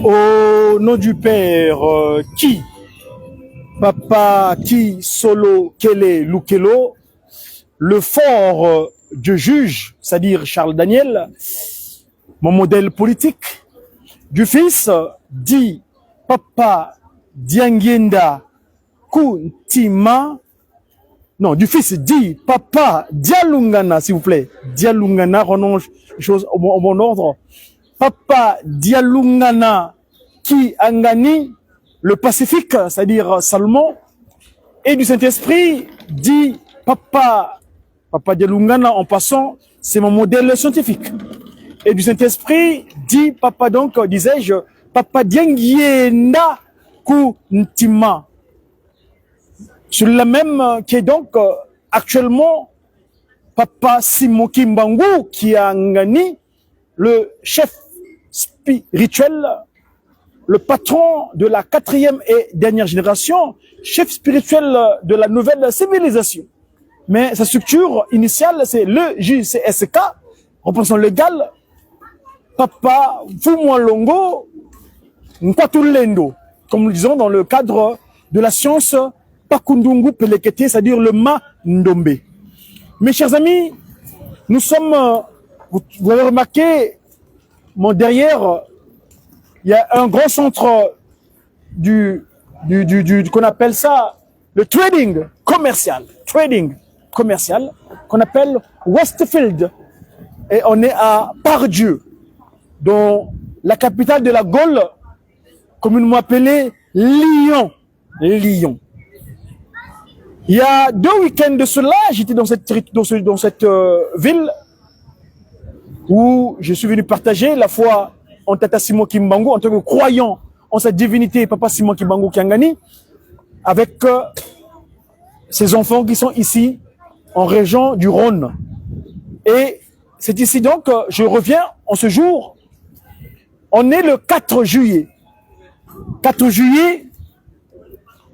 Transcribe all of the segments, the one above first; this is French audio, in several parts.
Au nom du Père, qui Papa Ki Solo Kele Lukelo, le fort de juge, c'est-à-dire Charles Daniel, mon modèle politique, du fils dit Papa Diangienda Kuntima, non, du fils dit Papa Dialungana, s'il vous plaît, Dialungana, renonce chose au bon ordre, Papa Dialungana qui Angani, le Pacifique, c'est-à-dire Salomon, et du Saint-Esprit dit Papa Dialungana, en passant, c'est mon modèle scientifique. Et du Saint-Esprit dit Papa, donc, disais-je, Papa Diangienda Kuntima. Celui-là même qui est donc actuellement Papa Simoki Mbangu qui a Ngani, le chef spirituel, le patron de la 4e et dernière génération, chef spirituel de la nouvelle civilisation. Mais sa structure initiale, c'est le JCSK, représentant légal, Papa Fumwalongo Nkwatulendo, comme nous disons dans le cadre de la science Pakundungu Pelekete, c'est-à-dire le Ma-Ndombe. Mes chers amis, nous sommes, vous avez remarqué, derrière, il y a un grand centre qu'on appelle ça, le trading commercial, qu'on appelle Westfield. Et on est à Pardieu, dans la capitale de la Gaule, communément appelée Lyon. Il y a 2 week-ends de cela, j'étais dans cette ville où je suis venu partager la foi en Tata Simon Kimbangu, en tant que croyant en cette divinité, Papa Simon Kimbangu Kiangani, avec ses enfants qui sont ici, en région du Rhône. Et c'est ici donc, je reviens en ce jour, on est le 4 juillet. 4 juillet,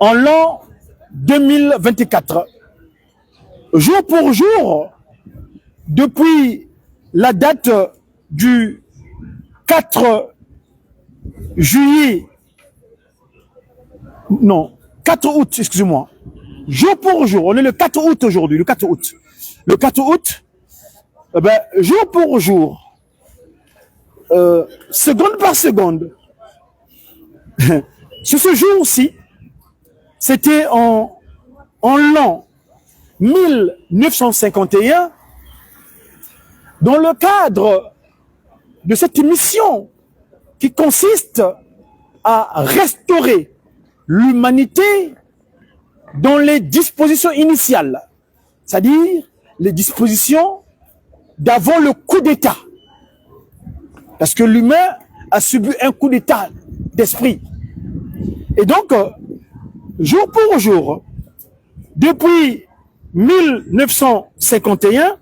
en l'an 2024. Jour pour jour, depuis la date du 4 juillet, non, 4 août, excusez-moi. Jour pour jour, on est le 4 août aujourd'hui, le 4 août. Le 4 août, jour pour jour, seconde par seconde, sur ce jour-ci, c'était en l'an 1951, dans le cadre de cette mission qui consiste à restaurer l'humanité dans les dispositions initiales, c'est-à-dire les dispositions d'avant le coup d'État. Parce que l'humain a subi un coup d'État d'esprit. Et donc, jour pour jour, depuis 1951,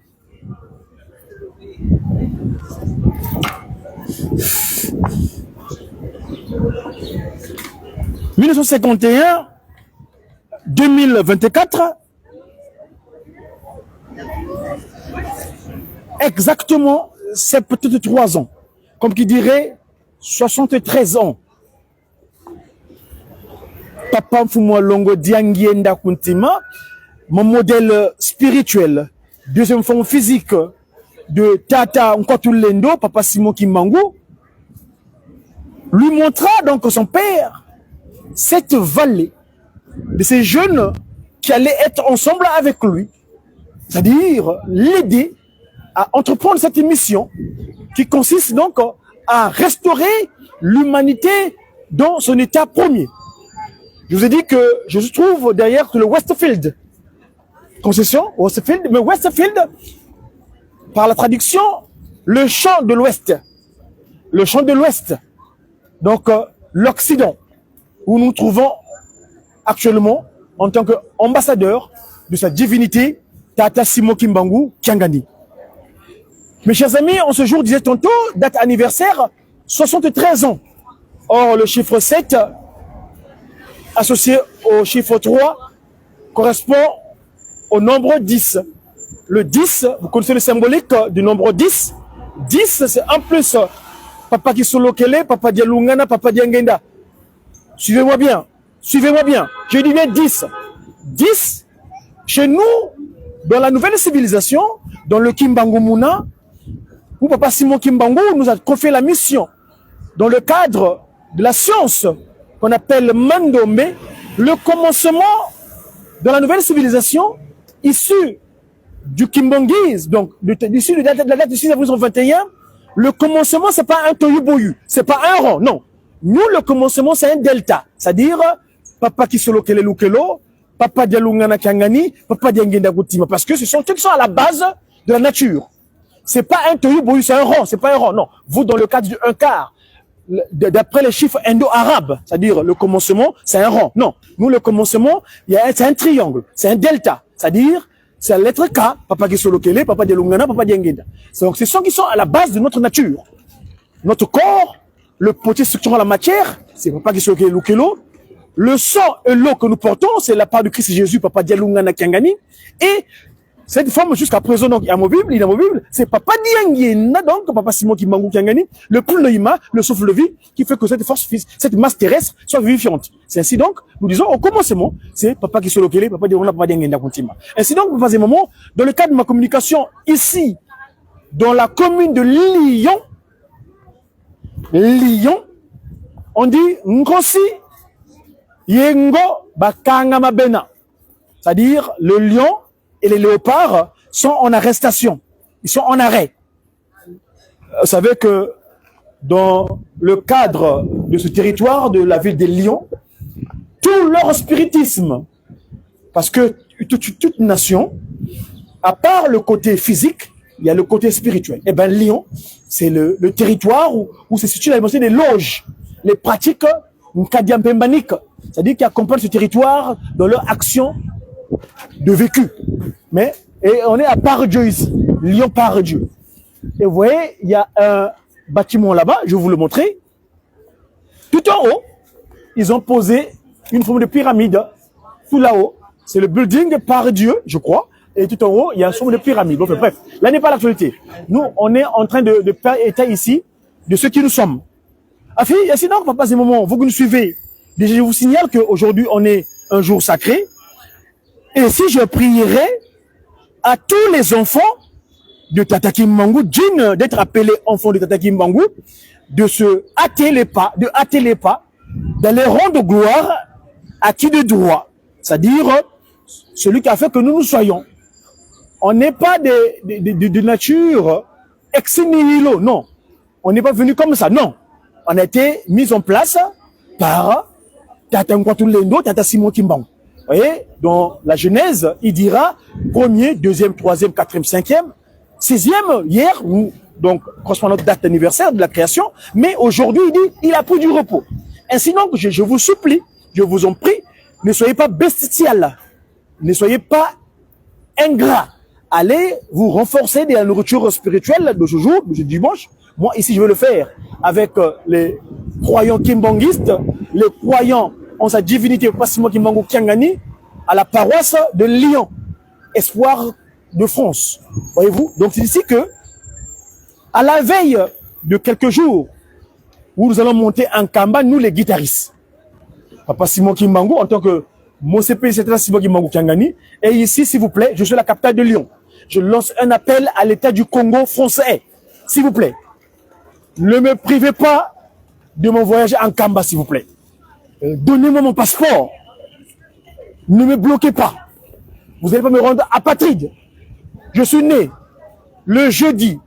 « 1951, 2024, exactement, c'est peut-être 3 ans, comme qui dirait 73 ans. Papa Mfumwalongo Diangienda Kuntima, mon modèle spirituel, deuxième forme physique de Tata Nkwatulendo, Papa Simon Kimbangu, lui montra donc son père cette vallée de ces jeunes qui allaient être ensemble avec lui, c'est-à-dire l'aider à entreprendre cette mission qui consiste donc à restaurer l'humanité dans son état premier. Je vous ai dit que je se trouve derrière le Westfield. Concession, Westfield, mais Westfield, par la traduction, le champ de l'Ouest. Le champ de l'Ouest. Donc, l'Occident, où nous nous trouvons actuellement en tant qu'ambassadeur de sa divinité, Tata Simo Kimbangu Kiangani. Mes chers amis, en ce jour, disait tantôt, date anniversaire, 73 ans. Or, le chiffre 7, associé au chiffre 3, correspond au nombre 10. Le 10, vous connaissez le symbolique du nombre 10. 10, c'est en plus Papa Kisolokele, Papa Dialungana, Papa Diangenda. Suivez-moi bien. Suivez-moi bien. Je dis bien 10. 10, chez nous, dans la nouvelle civilisation, dans le Kimbangu Muna, où Papa Simon Kimbangu nous a confié la mission, dans le cadre de la science qu'on appelle Mandombe, le commencement de la nouvelle civilisation issue du Kimbangese, donc issue de la date du 6 avril 1921, le commencement, c'est pas un toyu-boyu, c'est pas un rang, non. Nous, le commencement, c'est un delta, c'est-à-dire Papa Kisolokele Lukelo, Papa Dialungana Kangani, Papa Diangenda Goutima, parce que ce sont ceux qui sont à la base de la nature. C'est pas un toyu-boyu, c'est un rang, c'est pas un rang, non. Vous, dans le cadre du 1 quart, d'après les chiffres indo-arabes, c'est-à-dire le commencement, c'est un rang. Non, nous, le commencement, c'est un triangle, c'est un delta, c'est-à-dire c'est la lettre K, Papa Kisolokele, Papa Dialungana, Papa Diangenda. Donc, ce sont qui sont à la base de notre nature. Notre corps, le potier structurant la matière, c'est Papa Kisolokele Lukelo. Le sang et l'eau que nous portons, c'est la part de Christ Jésus, Papa Dialungana Kiangani. Et cette forme, jusqu'à présent, donc, inamovible, c'est Papa Diangenda, donc, Papa Simon Kimbangu Kiangani, le Pulnoïma, le souffle de vie, qui fait que cette force, cette masse terrestre soit vivifiante. C'est ainsi donc, nous disons, au commencement, c'est Papa Kisolokele, Papa Dialungana, Papa Diangenda Kontima. Ainsi donc, vous passez moment, dans le cadre de ma communication, ici, dans la commune de Lyon, on dit, Nkosi, Yengo, Bakanga Mabena. C'est-à-dire, le lion et les léopards sont en arrestation. Ils sont en arrêt. Vous savez que dans le cadre de ce territoire de la ville de Lyon, tout leur spiritisme, parce que toute nation, à part le côté physique, il y a le côté spirituel. Et bien Lyon, c'est le territoire où se situe la dimension des loges, les pratiques nkadiampembaniques, c'est-à-dire qui accompagnent ce territoire dans leur action de vécu. Et on est à Part-Dieu ici, Lyon Part-Dieu. Et vous voyez, il y a un bâtiment là-bas, je vais vous le montrer. Tout en haut, ils ont posé une forme de pyramide. Tout là-haut, c'est le building Part-Dieu, je crois. Et tout en haut, il y a une forme de pyramide. Bon, bref, là n'est pas l'actualité. Nous, on est en train de faire état ici de ce qui nous sommes. Afi, et sinon, papa, ces moments, vous que nous suivez, déjà, je vous signale qu'aujourd'hui, on est un jour sacré. Et si je prierais à tous les enfants de Tata Kimbangu, dignes d'être appelés enfants de Tata Kimbangu, de se hâter les pas, d'aller rendre gloire à qui de droit. C'est-à-dire, celui qui a fait que nous soyons. On n'est pas de nature ex nihilo, non. On n'est pas venu comme ça, non. On a été mis en place par Tata Nkwatulendo, Tata Simon Kimbangu. Vous voyez, dans la Genèse, il dira premier, deuxième, troisième, quatrième, cinquième, sixième, hier, donc correspond à notre date d'anniversaire de la création, mais aujourd'hui, il dit, il a pris du repos. Ainsi donc, je vous supplie, je vous en prie, ne soyez pas bestial, ne soyez pas ingrat. Allez vous renforcer de la nourriture spirituelle de ce jour, de ce dimanche. Moi, ici, je vais le faire avec les croyants kimbanguistes, les croyants en sa divinité, Passimo Kimbangu Kiangani, à la paroisse de Lyon, espoir de France. Voyez-vous? Donc, c'est ici que, à la veille de quelques jours, où nous allons monter en Kamba, nous les guitaristes. Papa Simon Kimbangu, en tant que mon CP, c'est Simon Kimbangu Kiangani. Et ici, s'il vous plaît, je suis la capitale de Lyon. Je lance un appel à l'État du Congo français. S'il vous plaît. Ne me privez pas de mon voyage en Kamba, s'il vous plaît. Donnez-moi mon passeport. Ne me bloquez pas. Vous n'allez pas me rendre apatride. Je suis né le jeudi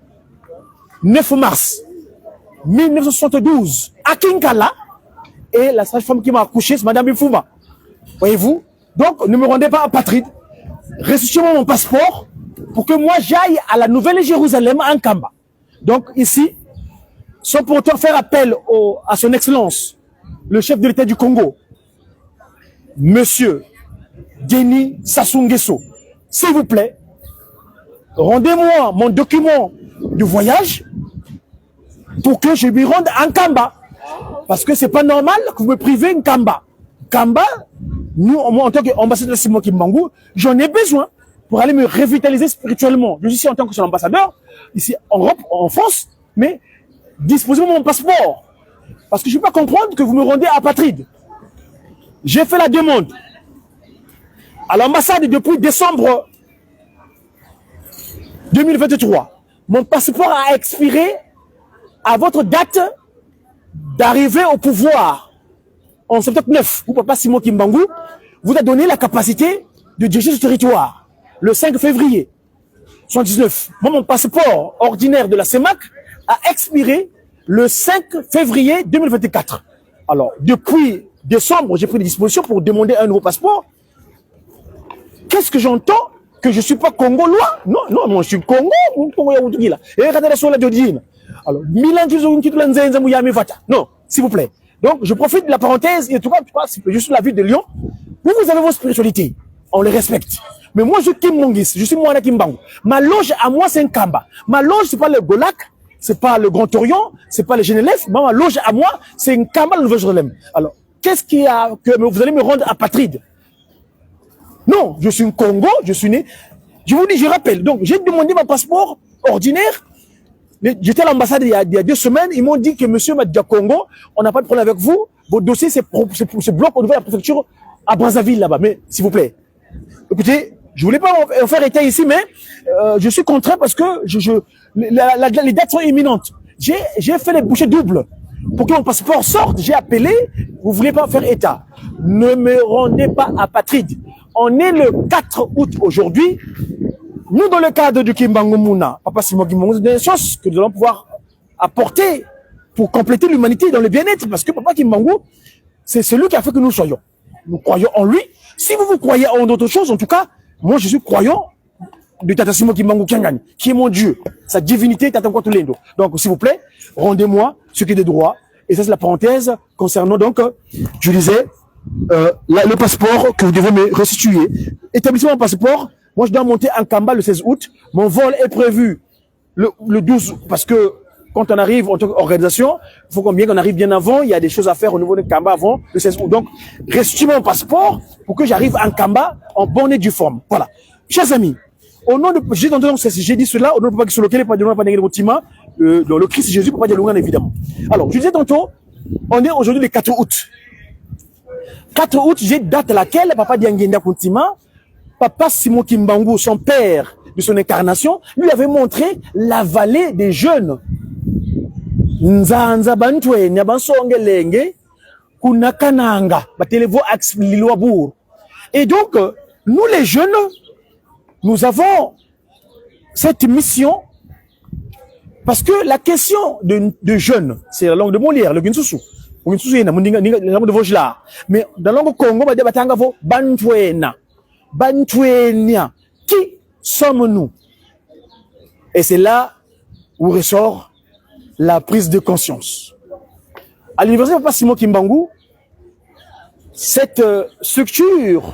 9 mars 1972 à Kinkala. Et la sage-femme qui m'a accouché, c'est Madame Bifouma. Voyez-vous? Donc, ne me rendez pas apatride. Restituez-moi mon passeport pour que moi j'aille à la Nouvelle-Jérusalem en Kamba. Donc, ici, sans pour autant faire appel à son Excellence, le chef de l'État du Congo, Monsieur Denis Sassou Nguesso, s'il vous plaît, rendez-moi mon document de voyage pour que je lui rende en Kamba. Parce que c'est pas normal que vous me privez une Kamba. Kamba, nous, moi, en tant qu'ambassadeur de Simon Kimbangu, j'en ai besoin pour aller me revitaliser spirituellement. Je suis ici en tant que son ambassadeur, ici en Europe, en France, mais disposez-moi mon passeport. Parce que je ne peux pas comprendre que vous me rendez apatride. J'ai fait la demande à l'ambassade depuis décembre 2023. Mon passeport a expiré à votre date d'arrivée au pouvoir en 79. Vous, Papa Simon Kimbangu, vous a donné la capacité de diriger ce territoire le 5 février 1979. Moi, mon passeport ordinaire de la CEMAC a expiré le 5 février 2024. Alors, depuis décembre, j'ai pris des dispositions pour demander un nouveau passeport. Qu'est-ce que j'entends? Que je ne suis pas congolois? Non, non, moi je suis Congo. Alors, non, s'il vous plaît. Donc, je profite de la parenthèse, et en tout cas, je suis la ville de Lyon. Vous avez vos spiritualités. On les respecte. Mais moi, je suis Kim Mongis. Je suis Moana Kimbangu. Ma loge à moi, c'est un Kamba. Ma loge, c'est pas le Golak, c'est pas le Grand Orient, c'est pas le Genelef. Ma loge à moi, c'est un Kamba de Nouvelle-Jérusalem. Alors, qu'est-ce qu'il y a que vous allez me rendre apatride? Non, je suis un Congo, je suis né. Je vous dis, je rappelle. Donc, j'ai demandé mon passeport ordinaire. J'étais à l'ambassade il y a 2 semaines. Ils m'ont dit que monsieur Madja Congo, on n'a pas de problème avec vous. Vos dossiers se bloquent au niveau de la préfecture à Brazzaville là-bas. Mais, s'il vous plaît. Écoutez, je voulais pas en faire état ici, mais je suis contraint parce que les dates sont imminentes. J'ai fait les bouchées doubles pour que mon passeport sorte. J'ai appelé, vous voulez pas faire état. Ne me rendez pas apatride. On est le 4 août aujourd'hui. Nous, dans le cadre du Kimbangu Mouna, Papa Simon Kimbangu, c'est des choses que nous allons pouvoir apporter pour compléter l'humanité dans le bien-être. Parce que Papa Kimbangu, c'est celui qui a fait que nous soyons. Nous croyons en lui. Si vous croyez en d'autres choses, en tout cas, moi je suis croyant de Tata Simon Kimbangu Kiangani, qui est mon Dieu. Sa divinité, Tata Kwatulendo. Donc, s'il vous plaît, rendez-moi ce qui est de droit. Et ça, c'est la parenthèse concernant, donc, je disais, le passeport que vous devez me restituer. Établissez mon passeport. Moi, je dois monter en Kamba le 16 août. Mon vol est prévu le 12, parce que quand on arrive en tant qu'organisation, il faut qu'on arrive bien avant. Il y a des choses à faire au niveau de Kamba avant le 16 août. Donc, restituez mon passeport pour que j'arrive en Kamba en bonne et due forme. Voilà. Chers amis, au nom de, j'ai dit cela, au nom de Papa Kisolokele, pas de nom, pas de Rotima, dans le Christ Jésus, Papa Dialungan, évidemment. Alors, je disais tantôt, on est aujourd'hui le 4 août. 4 août, j'ai date à laquelle Papa Diangenda Kuntima, Papa Simon Kimbangu, son père de son incarnation, lui avait montré la vallée des jeunes. Nzanza bantwe nyabansonge lenge kunakananga batelevo ax lilwabur. Et donc nous les jeunes, nous avons cette mission parce que la question de jeunes, c'est la langue de Molière, le Ginsusu. Le Ginsusu est la langue de Vojla. Mais dans la langue Congo, on va dire bantwena. Bantwenia. Qui sommes-nous? Et c'est là où ressort la prise de conscience. À l'université Papa Simon Kimbangu, cette structure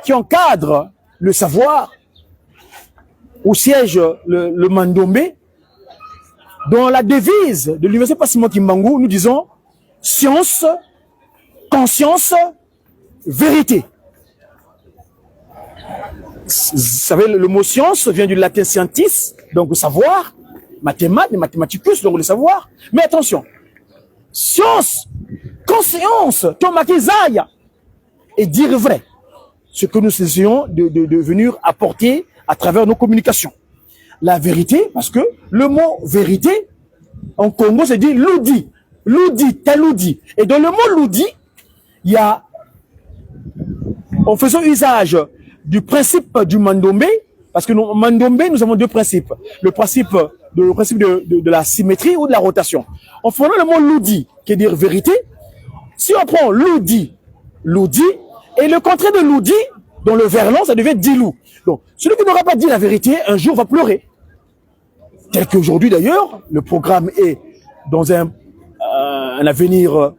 qui encadre le savoir, où siège le Mandombe, dans la devise de l'université Papa Simon Kimbangu, nous disons science, conscience, vérité. Vous savez, le mot science vient du latin scientis, donc le savoir, mathématicus, donc le savoir. Mais attention, science, conscience, tomakizaya, et dire vrai. Ce que nous essayons de venir apporter à travers nos communications. La vérité, parce que le mot vérité, en Congo, c'est dit loudi. Loudi, taloudi. Et dans le mot loudi, il y a, en faisant usage du principe du Mandombe, parce que nous, Mandombe, nous avons deux principes. Le principe de la symétrie ou de la rotation. En prenant le mot loudi, qui est dire vérité, si on prend loudi, et le contraire de loudi, dans le verlan, ça devient dilou. Donc, celui qui n'aura pas dit la vérité, un jour va pleurer. Tel qu'aujourd'hui d'ailleurs, le programme est dans un avenir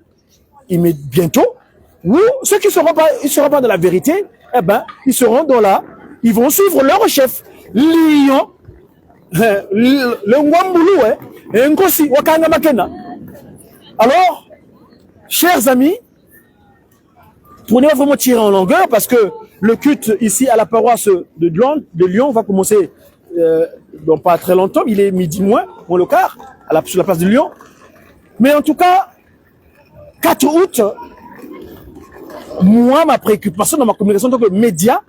bientôt, où ceux qui ne seront pas dans la vérité, eh ben, ils seront ils vont suivre leur chef. Lion, le Ngwambulu, Nkosi, Wakanga Makena. Alors, chers amis, pour ne pas vraiment tirer en longueur, parce que le culte ici à la paroisse de Lyon va commencer dans pas très longtemps, il est midi moins le quart, sur la place de Lyon. Mais en tout cas, 4 août, moi, ma préoccupation dans ma communication en tant que média,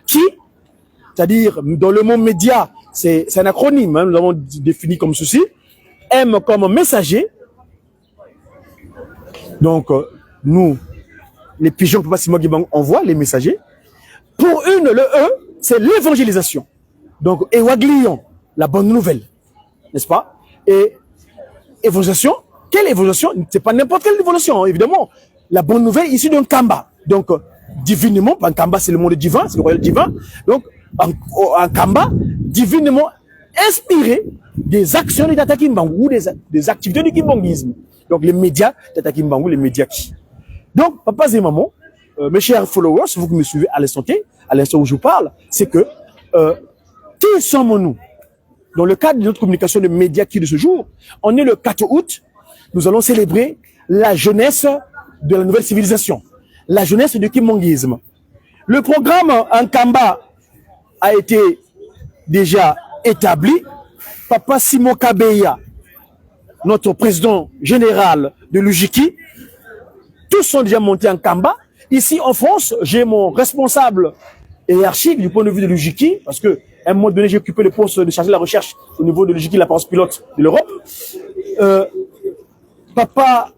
c'est-à-dire dans le mot média, c'est un acronyme, hein, nous l'avons défini comme ceci, M comme messager. Donc, nous, les pigeons, Papa Simon Guibang, envoie les messagers. Pour le E, c'est l'évangélisation. Donc, Ewaglion, la bonne nouvelle, n'est-ce pas? Et évangélisation, quelle évangélisation? C'est pas n'importe quelle évangélisation, évidemment. La bonne nouvelle issue d'un kamba. Donc, divinement, un kamba, c'est le monde divin, c'est le royaume divin. Donc, un kamba, divinement inspiré des actions de Tata Kimbangu ou des activités du kimbanguisme. Donc, les médias, Tata Kimbangu, les médias qui. Donc, papas et mamans, mes chers followers, vous qui me suivez à l'instant où je vous parle, c'est que, qui sommes-nous? Dans le cadre de notre communication de médias qui de ce jour, on est le 4 août, nous allons célébrer la jeunesse de la nouvelle civilisation, la jeunesse du kimbanguisme. Le programme Ankamba a été déjà établi. Papa Simon Kabeya, notre président général de l'UJIKI, tous sont déjà montés en Kamba. Ici en France, j'ai mon responsable hiérarchique du point de vue de l'UJIKI, parce que à un moment donné, j'ai occupé le poste de chargé de la recherche au niveau de l'UJIKI, la parence pilote de l'Europe. Papa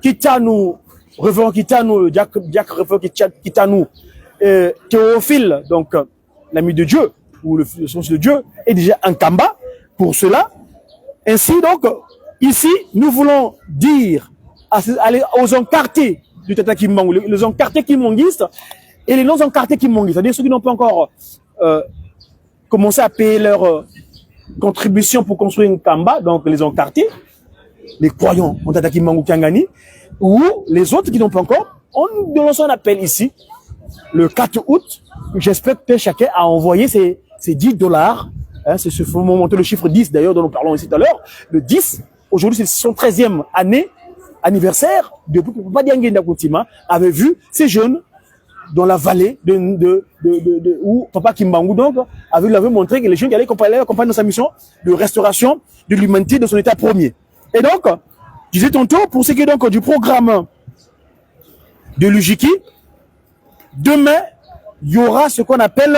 Kitanu, Révérend Kitanu, Diacre Révérend Kitanu, Théophile, donc l'ami de Dieu, ou le sens de Dieu, est déjà en Kamba pour cela. Ainsi donc, ici, nous voulons dire aux encartés du Tata Kimbangu, les encartés kimbanguistes et les non-encartés kimbanguistes, c'est-à-dire ceux qui n'ont pas encore commencé à payer leur contribution pour construire une Kamba, donc les encartés, les croyants en Tata Kimbangu Kangani, ou les autres qui n'ont pas encore, on nous lance un appel ici, le 4 août, j'espère que chacun a envoyé ses $10, hein, c'est ce faut monter le chiffre 10 d'ailleurs dont nous parlons ici tout à l'heure, le 10, aujourd'hui c'est son 13e anniversaire, depuis que Papa Diangenda Koutima avait vu ces jeunes dans la vallée où Papa Kimbangu donc avait montré que les jeunes qui allaient accompagner dans sa mission de restauration de l'humanité dans son état premier. Et donc, je disais tantôt, pour ce qui est donc du programme de l'UJIKI, demain, il y aura ce qu'on appelle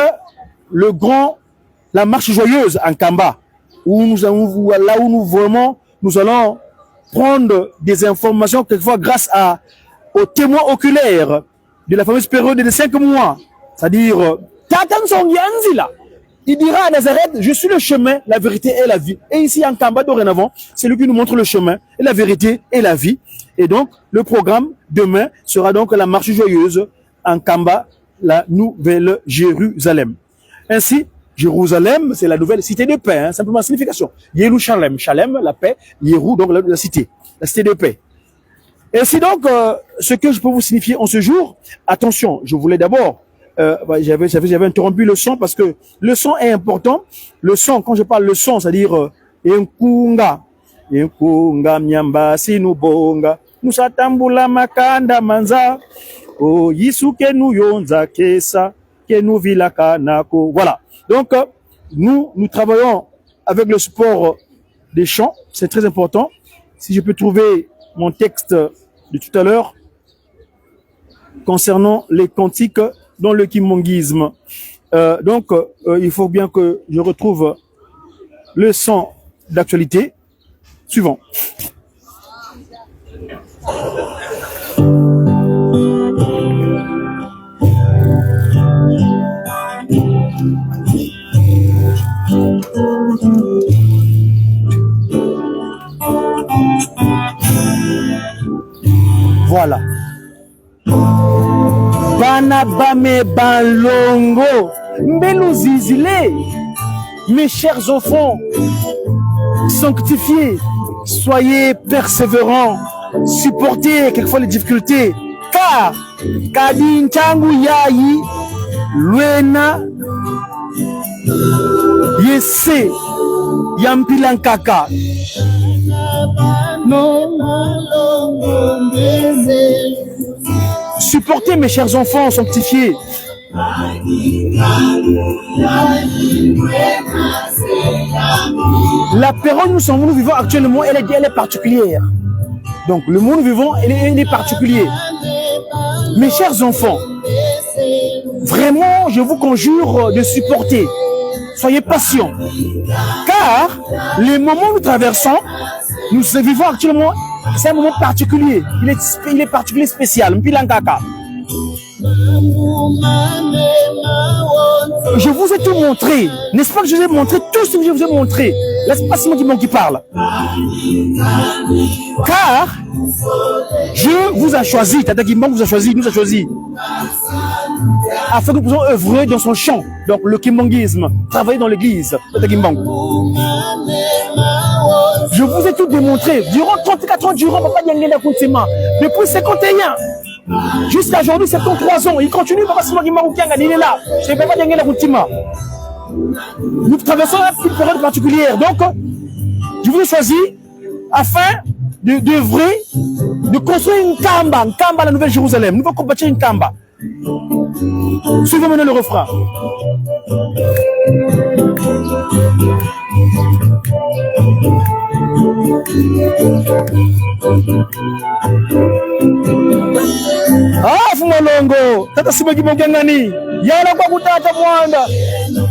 la marche joyeuse en Kamba, où nous allons prendre des informations quelquefois grâce aux témoins oculaires de la fameuse période de 5 mois. C'est-à-dire, il dira à Nazareth, je suis le chemin, la vérité et la vie. Et ici en Kamba, dorénavant, c'est lui qui nous montre le chemin, et la vérité et la vie. Et donc, le programme demain sera donc la marche joyeuse en Kamba, la nouvelle Jérusalem. Ainsi, Jérusalem, c'est la nouvelle cité de paix, hein, simplement signification. Yerushalem, Shalem, la paix, Yerou, donc la cité de paix. Ainsi donc, ce que je peux vous signifier en ce jour, attention, je voulais d'abord, j'avais interrompu le son parce que le son est important. Le son, quand je parle le son, c'est-à-dire Nkunga miamba sinubonga, Nusatambula makanda manza, O yisuke nu yonza kesa, ke nu vilaka nako. Voilà. Donc, nous travaillons avec le support des chants, c'est très important. Si je peux trouver mon texte de tout à l'heure concernant les cantiques dans le kimbanguisme. Il faut bien que je retrouve le son d'actualité suivant. Nabame Balongo, Mbelo Zizile. Mes chers enfants, sanctifiés, soyez persévérants, supportez quelquefois les difficultés, car Kadin Changu Yayi, Luena, Yese, Yampilankaka. Supportez mes chers enfants sanctifiés. La période où nous vivons actuellement, elle est particulière. Donc le monde vivant, il est particulier. Mes chers enfants, vraiment, je vous conjure de supporter. Soyez patients. Car les moments que nous traversons, nous vivons actuellement, c'est un moment particulier. Il est particulier, spécial. Je vous ai tout montré. N'est-ce pas que je vous ai montré tout ce que je vous ai montré? Là, c'est pas Simon qui parle. Car je vous ai choisi. Tata Kimbang vous a choisi, nous a choisi. Afin que nous puissions œuvrer dans son champ. Donc le kimbangisme, travailler dans l'église. Tata Kimbang. Je vous ai tout démontré. Durant 34 ans, durant Papa Diangela Kuntima, depuis 51 jusqu'à aujourd'hui, 73 ans, il continue. Papa Simon Kimbang, il est là. C'est Papa Diangela Kuntima. Nous traversons une période particulière. Donc, je vous ai choisi afin d'œuvrer, de construire une Kamba à la Nouvelle-Jérusalem. Nous allons bâtir une Kamba. Suivez maintenant le refrain. Ah, Fumolongo, Tata Simagi Mongangani, Yana Bakutata Mwanda,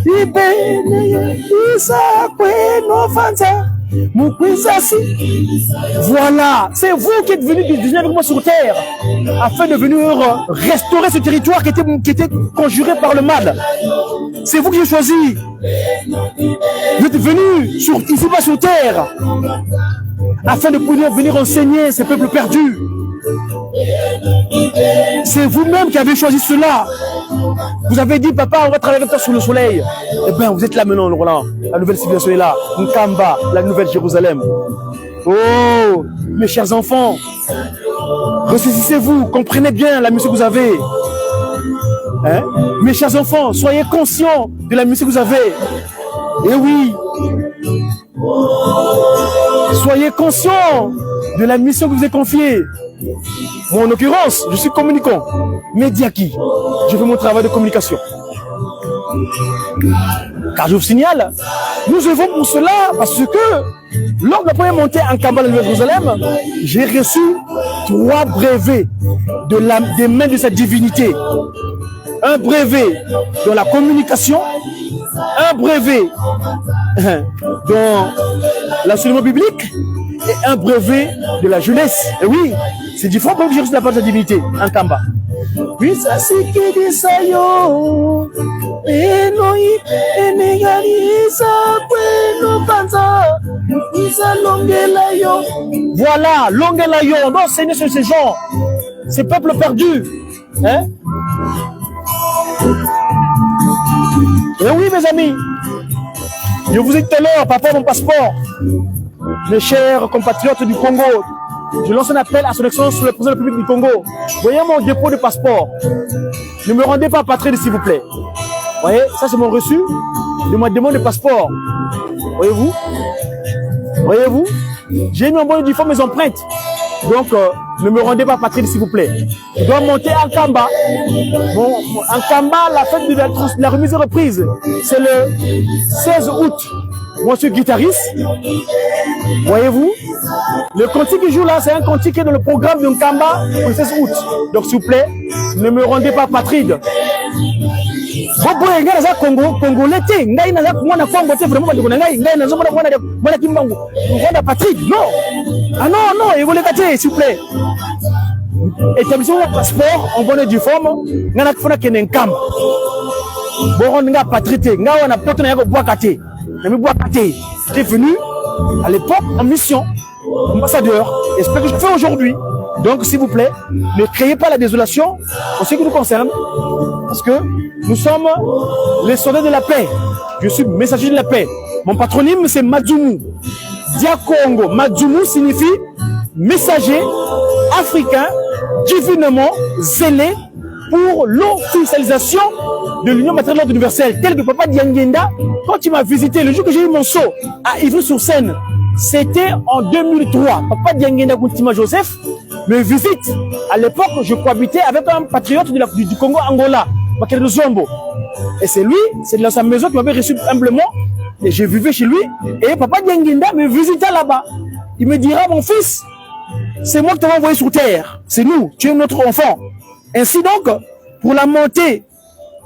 Ibene, Isakwe, Novanza, Moukwizasi. Voilà, c'est vous qui êtes venus venir avec moi sur terre afin de venir restaurer ce territoire qui était conjuré par le mal. C'est vous qui avez choisi. Vous êtes venus ici bas sur terre afin de pouvoir venir enseigner ces peuples perdus. C'est vous-même qui avez choisi cela. Vous avez dit, papa, on va travailler avec toi sous le soleil. Eh bien, vous êtes là maintenant, Roland. La nouvelle civilisation est là. Nkamba, la nouvelle Jérusalem. Oh, mes chers enfants, ressaisissez-vous, comprenez bien la mission que vous avez. Hein? Mes chers enfants, soyez conscients de la mission que vous avez. Eh oui. Soyez conscients de la mission que vous avez confiée. Moi, en l'occurrence, je suis communicant, médiaki. Je fais mon travail de communication. Car je vous signale, nous œuvrons pour cela parce que lors de la première montée en Kamba de Jérusalem, j'ai reçu 3 brevets des mains de cette divinité. Un brevet dans la communication, un brevet dans l'enseignement biblique et un brevet de la jeunesse. Et oui, c'est différent que j'ai reçu la part de la divinité en Kamba. Oui, ça c'est qui dit ça yo. Et non, voilà, Longelayo, non, c'est ces gens, ces peuples perdus. Hein? Et oui, mes amis, je vous ai dit tout à l'heure, papa, mon passeport. Mes chers compatriotes du Congo, je lance un appel à son excellence sur le président de la République du Congo. Voyez mon dépôt de passeport. Ne me rendez pas apatride, s'il vous plaît. Voyez, ça c'est mon reçu de ma demande de passeport. Voyez-vous? Voyez-vous? J'ai mis en bonne uniforme mes empreintes. Donc, ne me rendez pas apatride, s'il vous plaît. Je dois monter en Kamba. Bon, en Kamba, la fête de la remise et reprise, c'est le 16 août. Moi, je suis guitariste. Voyez-vous? Le cantique qui joue là, c'est un cantique qui est dans le programme de Nkamba le 16 août. Donc, s'il vous plaît, ne me rendez pas apatride. Congolais, non. Ah non, non, et vous les gâtez, s'il vous plaît. Établissez votre passeport en bonne et due forme. Nana kifuna kene Nkamba. Boron nga patrité, nga wana poto na yako boakate. Na mi boakate. J'étais venu à l'époque en mission, ambassadeur. Et ce que je fais aujourd'hui, Donc, s'il vous plaît, ne créez pas la désolation en ce qui nous concerne, parce que nous sommes les soldats de la paix. Je suis messager de la paix. Mon patronyme, c'est Madzumu. Dia Congo. Madzumu signifie messager africain divinement zélé pour l'officialisation de l'Union matérielle universelle, tel que Papa Diangenda, quand il m'a visité le jour que j'ai eu mon saut à Ivry-sur-Seine, c'était en 2003. Papa Diangenda Kuntima Joseph me visite. À l'époque, je cohabitais avec un patriote du Congo Angola, Makelele Zombo. Et c'est lui, c'est dans sa maison qui m'avait reçu humblement. Et je vivais chez lui. Et Papa Diangenda me visitait là-bas. Il me dira, mon fils, c'est moi qui t'ai envoyé sur terre. C'est nous, tu es notre enfant. Ainsi donc, pour la montée,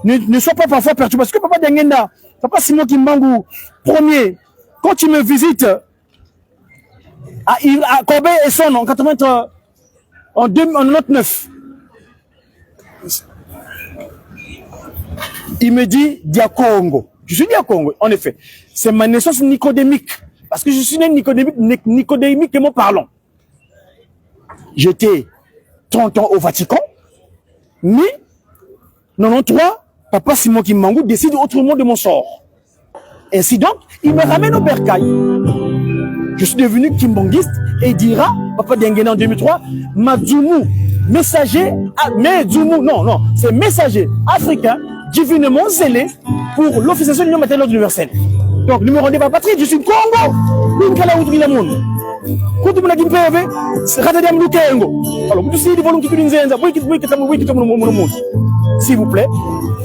ne sois pas parfois perturbé. Parce que Papa Diangenda, Papa Simon Kimbangu, premier, quand il me visite à Corbeil et Son en 80, en 99, il me dit Diakongo. Je suis Diakongo, en effet. C'est ma naissance nicodémique. Parce que je suis né nicodémiquement parlant. J'étais 30 ans au Vatican. Mais, 93, Papa Simon Kimbangu décide autrement de mon sort. Ainsi donc, il me ramène au bercail. Je suis devenu kimbanguiste et il dira, Papa Diangenda en 2003, Madzumu, messager, c'est messager africain, divinement zélé pour l'officialisation de l'Union matérielle universelle. Donc, ne me rendez pas patrie, je suis Congo. S'il vous plaît,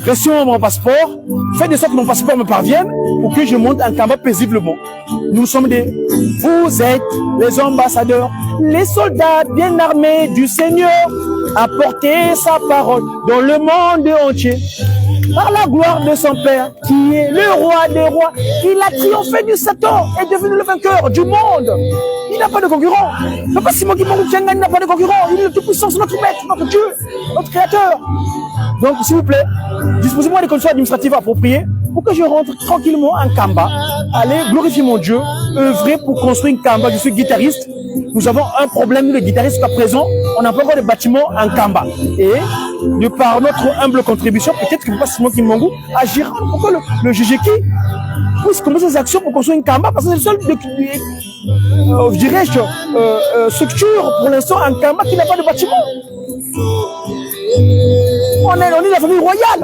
restons mon passeport, faites de sorte que mon passeport me parvienne pour que je monte en combat paisiblement. Vous êtes les ambassadeurs, les soldats bien armés du Seigneur, à porter sa parole dans le monde entier. Par la gloire de son Père, qui est le roi des rois, il a triomphé du Satan et est devenu le vainqueur du monde. Il n'a pas de concurrent. Papa Simon Kimbangu n'a pas de concurrent. Il est le tout-puissant, c'est notre maître, notre Dieu, notre créateur. Donc, s'il vous plaît, disposez-moi des conditions administratives appropriées pour que je rentre tranquillement en Kamba, aller glorifier mon Dieu, œuvrer pour construire une Kamba. Je suis guitariste. Nous avons un problème de guitariste jusqu'à présent. On n'a pas encore de bâtiment en Kamba. Et de par notre humble contribution, peut-être que Papa Simon Kimbangu agira pour que le GGK puisse commencer ses actions pour construire une Kamba, parce que c'est le seul, structure pour l'instant en Kamba qui n'a pas de bâtiment. On est la famille royale.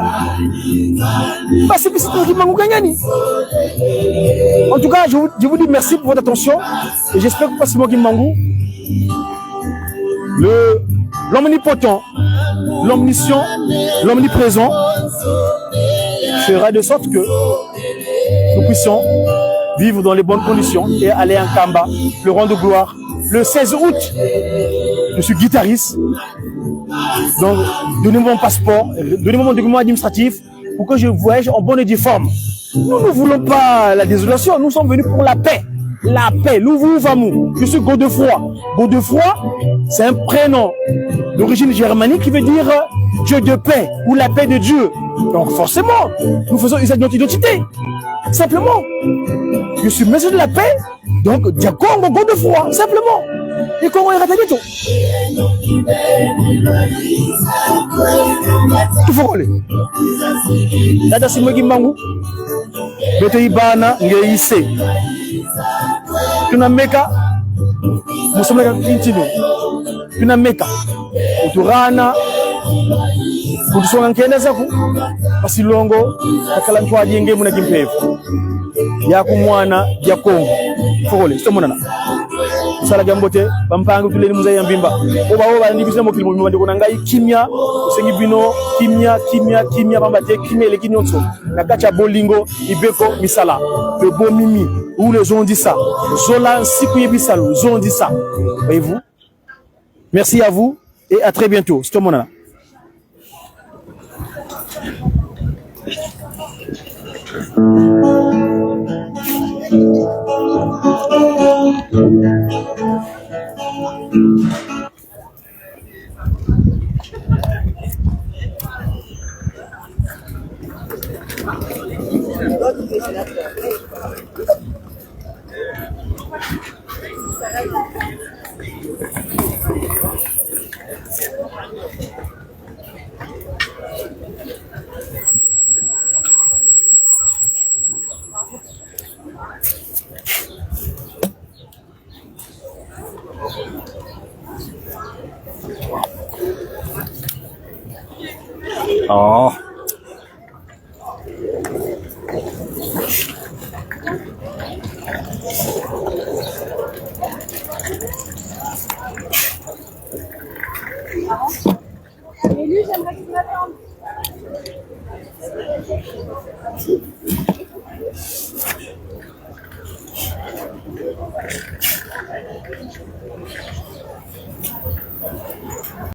En tout cas, je vous dis merci pour votre attention et j'espère que Papa Simon Kimbangu, l'omnipotent, l'omniscient, l'omniprésent, fera de sorte que nous puissions vivre dans les bonnes conditions et aller en Kamba, le rang de gloire. Le 16 août, je suis guitariste. Donc, donnez-moi mon passeport, donnez-moi mon document administratif pour que je voyage en bonne et due forme. Nous ne voulons pas la désolation, nous sommes venus pour la paix. La paix, l'Ouvouvamu. Je suis Godefroy. Godefroy, c'est un prénom d'origine germanique qui veut dire Dieu de paix ou la paix de Dieu. Donc forcément, nous faisons usage de notre identité. Simplement. Je suis messager de la paix, donc Diakongo Godefroy, simplement. Et comment il raté tout? Tout faut coller. Dada Simon Kimbangu, Beto Ibana, Ngeise. Tunameka, Musomeka Intino. Tunameka, Uturana, Kutusonga nkenda zaku, Pasilongo, Kakalantwa Dienge Muna Kimpevu. Yaku mwana, Diakongo. Fogole, sto monana. Sala jambote, Bampanga tuleni Muzaya Mbimba. Oba ndibisina mokili mobimba ndiko nangai kimia, usengi bino, kimia bambate, kimia le kinyotso. Nakacha bolingo, ibeko misala. Le beau mimi, où les gens disent ça. Zola Sikouye Bissalo, gens disent ça. Voyez-vous? Merci à vous et à très bientôt. Sto monana. Oh. Mais lui, j'aimerais qu'il m'attende.